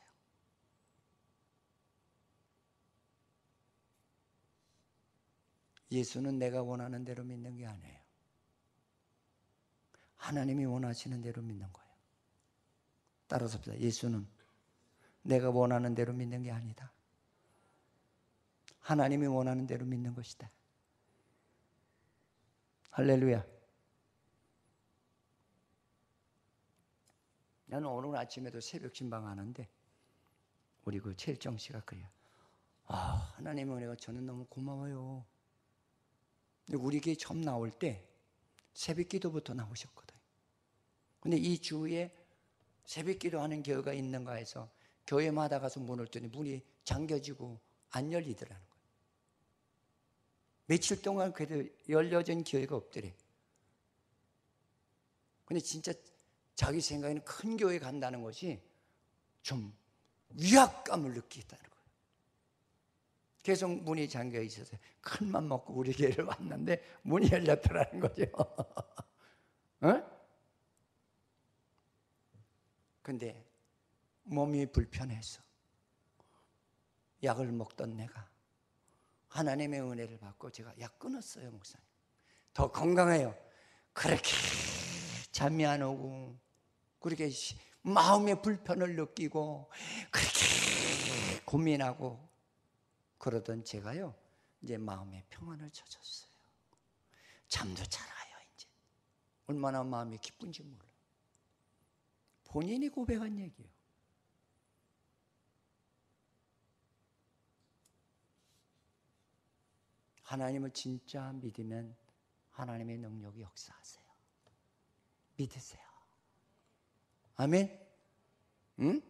예수는 내가 원하는 대로 믿는 게 아니에요. 하나님이 원하시는 대로 믿는 거예요. 따라서 봅시다. 예수는 내가 원하는 대로 믿는 게 아니다. 하나님이 원하는 대로 믿는 것이다. 할렐루야. 나는 오늘 아침에도 새벽 신방하는데 우리 그 최일정 씨가 그래요. 하나님의 은혜가 저는 너무 고마워요. 우리 교회 처음 나올 때 새벽 기도부터 나오셨거든요. 근데 이 주에 새벽 기도하는 교회가 있는가 해서 교회마다 가서 문을 떴더니 문이 잠겨지고 안 열리더라는 거예요. 며칠 동안 그래도 열려진 교회가 없더래. 근데 진짜 자기 생각에는 큰 교회 간다는 것이 좀 위압감을 느끼겠다는 거예요. 계속 문이 잠겨 있어서 큰맘 먹고 우리 교회를 왔는데 문이 열렸더라는 거죠. 근데 몸이 불편해서 약을 먹던 내가 하나님의 은혜를 받고 제가 약 끊었어요, 목사님. 더 건강해요. 그렇게 잠이 안 오고 그렇게 마음의 불편을 느끼고 그렇게 고민하고 그러던 제가요, 이제 마음의 평안을 찾았어요. 잠도 잘 와요. 이제 얼마나 마음이 기쁜지 몰라요. 본인이 고백한 얘기예요. 하나님을 진짜 믿으면 하나님의 능력이 역사하세요. 믿으세요. 아멘? 응?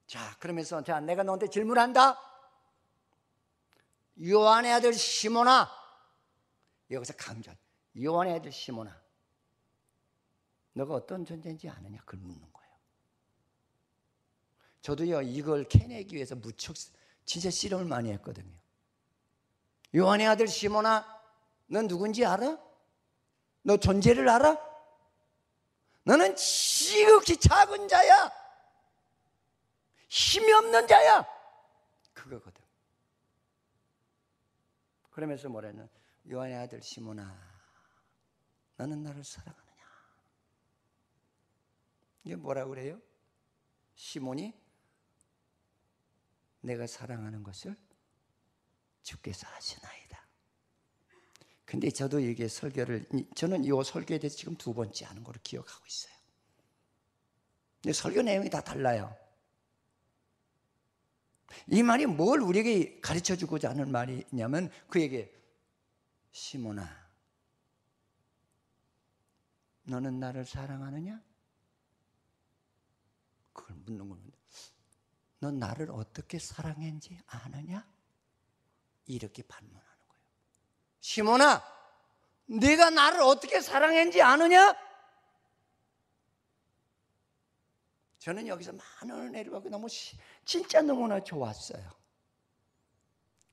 자, 그러면서 자, 내가 너한테 질문한다. 요한의 아들 시몬아, 여기서 강조한 요한의 아들 시몬아, 너가 어떤 존재인지 아느냐? 그걸 묻는 거예요. 저도요 이걸 캐내기 위해서 무척 진짜 실험을 많이 했거든요. 요한의 아들 시몬아, 넌 누군지 알아? 너 존재를 알아? 너는 지극히 작은 자야. 힘이 없는 자야. 그거거든. 그러면서 뭐라냐? 요한의 아들 시몬아, 너는 나를 사랑하느냐? 이게 뭐라고 그래요? 시몬이 내가 사랑하는 것을 주께서 아시나이다. 근데 저도 이게 저는 이 설교에 대해서 지금 2번째 하는 거로 기억하고 있어요. 근데 설교 내용이 다 달라요. 이 말이 뭘 우리에게 가르쳐 주고자 하는 말이냐면 그에게 시몬아, 너는 나를 사랑하느냐? 그걸 묻는 겁니다. 넌 나를 어떻게 사랑했는지 아느냐? 이렇게 반문하는 거예요. 시몬아, 네가 나를 어떻게 사랑했는지 아느냐? 저는 여기서 많은 은혜를 받고 진짜 너무나 좋았어요.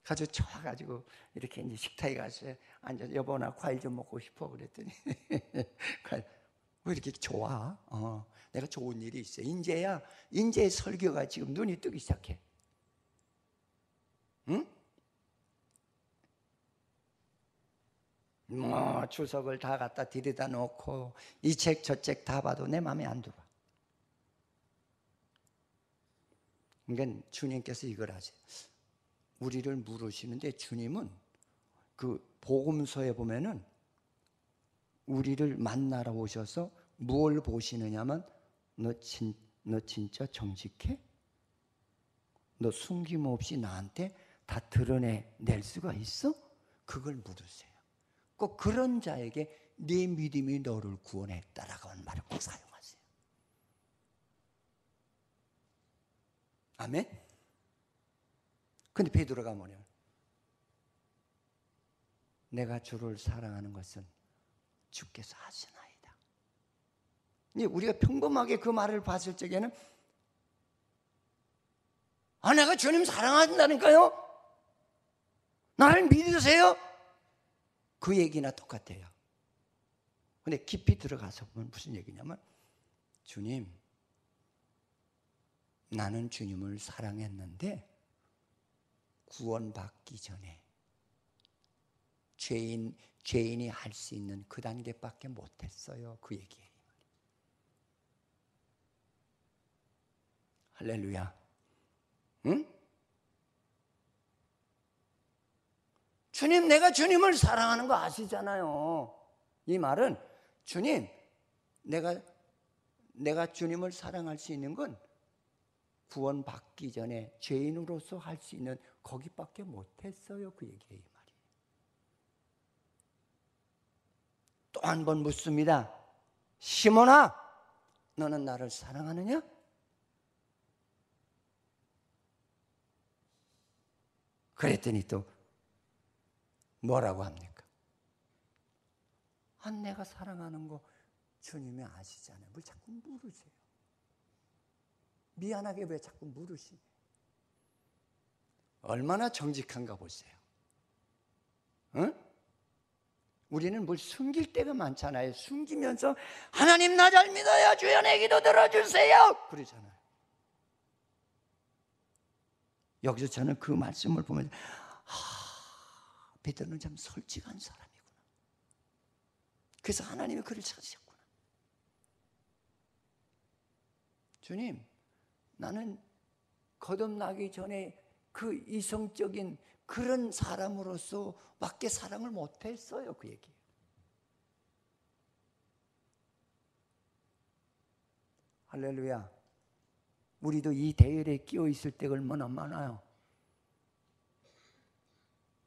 가지고 좋아가지고 이렇게 이제 식탁에 가서 앉아서 여보 나 과일 좀 먹고 싶어 그랬더니 왜 이렇게 좋아? 내가 좋은 일이 있어. 인제 설교가 지금 눈이 뜨기 시작해. 응? 뭐 주석을 다 갖다 들여다 놓고 이 책 저 책 다 봐도 내 마음에 안 들어. 그러니까 주님께서 이걸 하세요. 우리를 물으시는데 주님은 그 복음서에 보면은 우리를 만나러 오셔서 무엇을 보시느냐면 너 진짜 정직해? 너 숨김없이 나한테 다 드러낼 수가 있어? 그걸 물으세요. 꼭 그런 자에게 네 믿음이 너를 구원했다라고 하는 말을 꼭 사용하세요. 아멘? 근데 베드로가 뭐냐? 내가 주를 사랑하는 것은 주께서 아시나이다. 우리가 평범하게 그 말을 봤을 적에는 내가 주님 사랑한다니까요? 나를 믿으세요? 그 얘기나 똑같아요. 근데 깊이 들어가서 보면 무슨 얘기냐면 주님, 나는 주님을 사랑했는데 구원받기 전에 죄인이 할 수 있는 그 단계밖에 못했어요. 그 얘기예요. 할렐루야. 응? 주님, 내가 주님을 사랑하는 거 아시잖아요. 이 말은 주님, 내가 주님을 사랑할 수 있는 건 구원받기 전에 죄인으로서 할 수 있는 거기밖에 못했어요. 그 얘기예요. 이 말이. 또 한 번 묻습니다. 시몬아, 너는 나를 사랑하느냐? 그랬더니 또 뭐라고 합니까? 내가 사랑하는 거 주님이 아시잖아요. 뭘 자꾸 물으세요? 미안하게 왜 자꾸 물으시냐? 얼마나 정직한가 보세요. 응? 우리는 뭘 숨길 때가 많잖아요. 숨기면서 하나님 나 잘 믿어요. 주여 내 기도 들어주세요. 그러잖아요. 여기서 저는 그 말씀을 보면 베드로는 참 솔직한 사람이구나. 그래서 하나님이 그를 찾으셨구나. 주님, 나는 거듭나기 전에 그 이성적인 그런 사람으로서 밖에 사랑을 못했어요. 그 얘기예요. 할렐루야. 우리도 이 대열에 끼어 있을 때가 얼마나 많아요.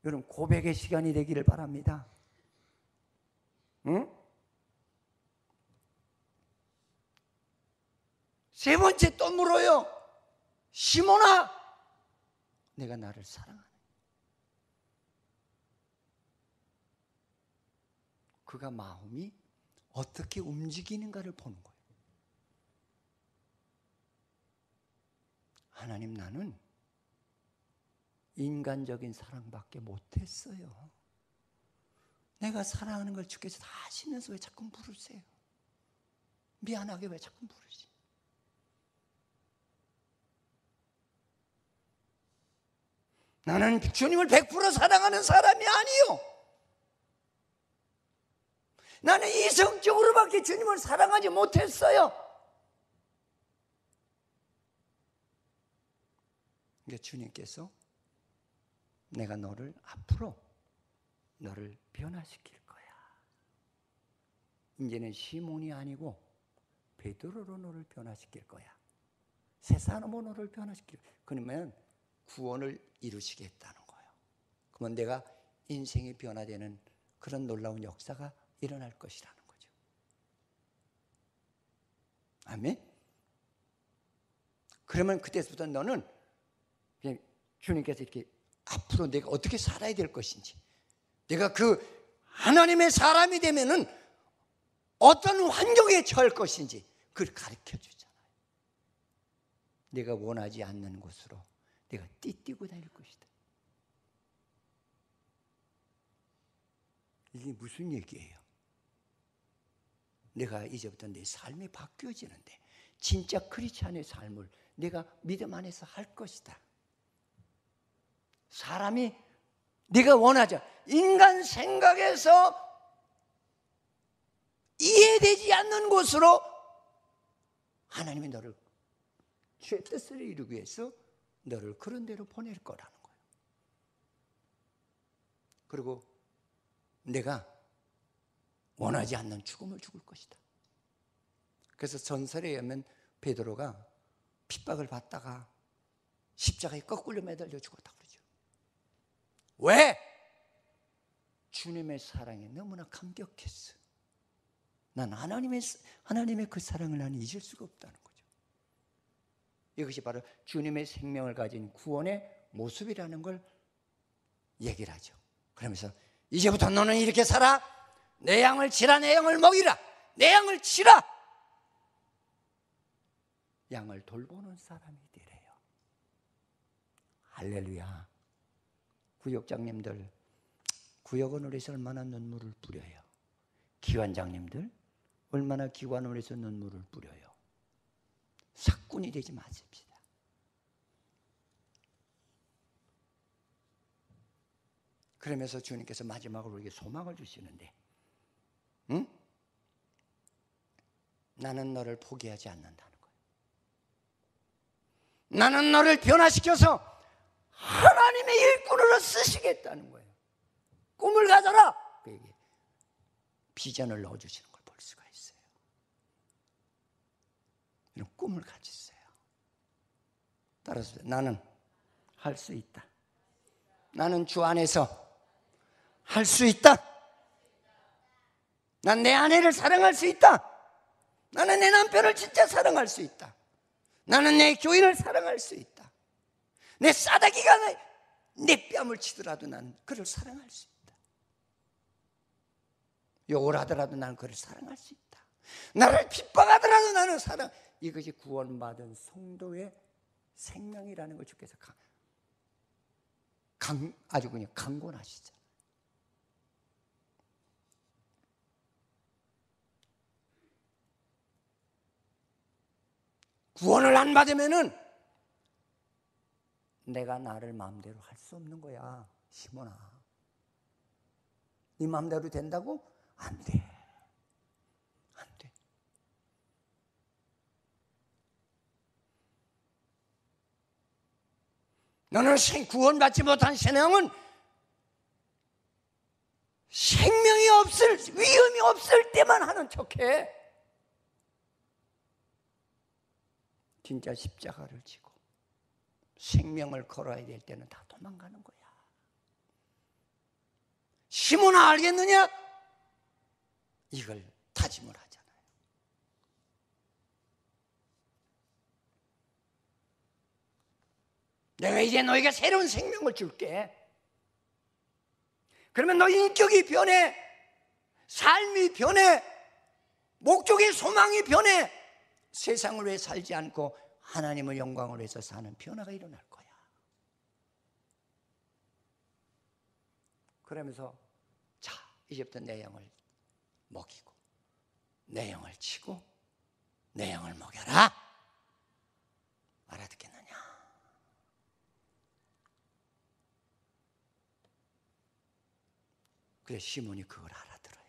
여러분 고백의 시간이 되기를 바랍니다. 응? 세 번째 또 물어요. 시몬아, 내가 나를 사랑하느냐? 그가 마음이 어떻게 움직이는가를 보는 거예요. 하나님, 나는 인간적인 사랑밖에 못했어요. 내가 사랑하는 걸 주께서 다 아시면서 왜 자꾸 부르세요? 미안하게 왜 자꾸 부르지? 나는 주님을 100% 사랑하는 사람이 아니요. 나는 이성적으로밖에 주님을 사랑하지 못했어요. 그러니까 주님께서 내가 너를 앞으로 너를 변화시킬 거야. 이제는 시몬이 아니고 베드로로 너를 변화시킬 거야. 새 사람으로 너를 변화시킬 거야. 그러면 구원을 이루시겠다는 거예요. 그러면 내가 인생이 변화되는 그런 놀라운 역사가 일어날 것이라는 거죠. 아멘. 그러면 그때부터 너는 그냥 주님께서 이렇게 앞으로 내가 어떻게 살아야 될 것인지, 내가 그 하나님의 사람이 되면은 어떤 환경에 처할 것인지 그걸 가르쳐 주잖아요. 내가 원하지 않는 곳으로 내가 띠뛰고 다닐 것이다. 이게 무슨 얘기예요? 내가 이제부터 내 삶이 바뀌어지는데 진짜 크리스찬의 삶을 내가 믿음 안에서 할 것이다. 사람이 네가 원하자 인간 생각에서 이해되지 않는 곳으로 하나님이 너를 주의 뜻을 이루기 위해서 너를 그런 데로 보낼 거라는 거예요. 그리고 내가 원하지 않는 죽음을 죽을 것이다. 그래서 전설에 의하면 베드로가 핍박을 받다가 십자가에 거꾸로 매달려 죽었다 그러죠. 왜? 주님의 사랑에 너무나 감격했어. 난 하나님의 그 사랑을 나는 잊을 수가 없다는 거죠. 이것이 바로 주님의 생명을 가진 구원의 모습이라는 걸 얘기를 하죠. 그러면서 이제부터 너는 이렇게 살아. 내 양을 치라, 내 양을 먹이라, 내 양을 치라. 양을 돌보는 사람이 되래요. 할렐루야. 구역장님들, 구역원을 위해서 얼마나 눈물을 뿌려요. 기관장님들 얼마나 기관을 위해서 눈물을 뿌려요. 사꾼이 되지 마십시다. 그러면서 주님께서 마지막으로 우리에게 소망을 주시는데, 응? 나는 너를 포기하지 않는다는 거예요. 나는 너를 변화시켜서 하나님의 일꾼으로 쓰시겠다는 거예요. 꿈을 가져라. 그에게 비전을 넣어주시는 걸 볼 수가 있어요. 이런 꿈을 가지세요. 따라서 나는 할 수 있다. 나는 주 안에서 할 수 있다. 난 내 아내를 사랑할 수 있다. 나는 내 남편을 진짜 사랑할 수 있다. 나는 내 교인을 사랑할 수 있다. 내 싸다기가 내 뺨을 치더라도 나는 그를 사랑할 수 있다. 욕을 하더라도 나는 그를 사랑할 수 있다. 나를 핍박하더라도 나는 사랑. 이것이 구원받은 성도의 생명이라는 걸 주께서 아주 그냥 강권하시죠. 구원을 안 받으면은 내가 나를 마음대로 할 수 없는 거야. 시몬아, 네 마음대로 된다고? 안 돼. 안 돼. 너는 구원받지 못한 신앙은 생명이 없을, 위험이 없을 때만 하는 척해. 진짜 십자가를 지고 생명을 걸어야 될 때는 다 도망가는 거야. 시몬아 알겠느냐? 이걸 다짐을 하잖아요. 내가 이제 너에게 새로운 생명을 줄게. 그러면 너 인격이 변해, 삶이 변해, 목적의 소망이 변해. 세상을 위해 살지 않고 하나님의 영광을 위해서 사는 변화가 일어날 거야. 그러면서 자, 이제부터 내 영을 먹이고 내 영을 치고 내 영을 먹여라. 알아듣겠느냐? 그래 시몬이 그걸 알아들어요.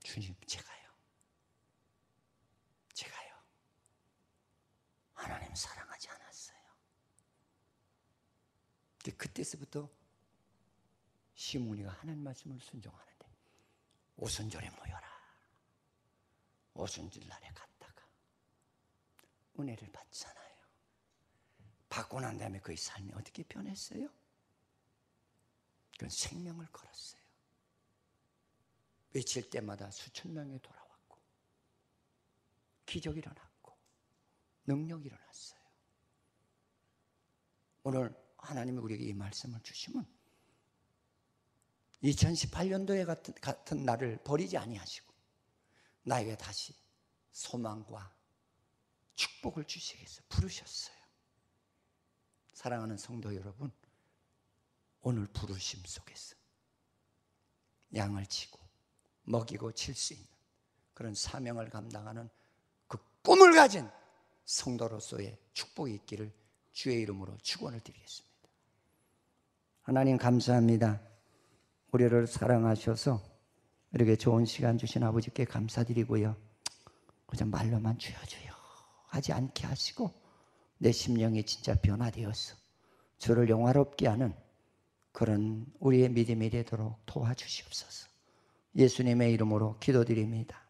주님, 제가요 하나님 사랑하지 않았어요. 그때서부터 시몬이가 하나님 말씀을 순종하는데 오순절에 모여라. 오순절 날에 갔다가 은혜를 받잖아요. 받고 난 다음에 그의 삶이 어떻게 변했어요? 그건 생명을 걸었어요. 외칠 때마다 수천 명이 돌아왔고 기적이 일어났고 능력이 일어났어요. 오늘 하나님이 우리에게 이 말씀을 주시면 2018년도에 같은 나를 버리지 아니하시고 나에게 다시 소망과 축복을 주시기 위해서 부르셨어요. 사랑하는 성도 여러분, 오늘 부르심 속에서 양을 치고 먹이고 칠 수 있는 그런 사명을 감당하는 그 꿈을 가진 성도로서의 축복이 있기를 주의 이름으로 축원을 드리겠습니다. 하나님 감사합니다. 우리를 사랑하셔서 이렇게 좋은 시간 주신 아버지께 감사드리고요. 그냥 말로만 주여 주여 하지 않게 하시고 내 심령이 진짜 변화되어서 주를 영화롭게 하는 그런 우리의 믿음이 되도록 도와주시옵소서. 예수님의 이름으로 기도드립니다.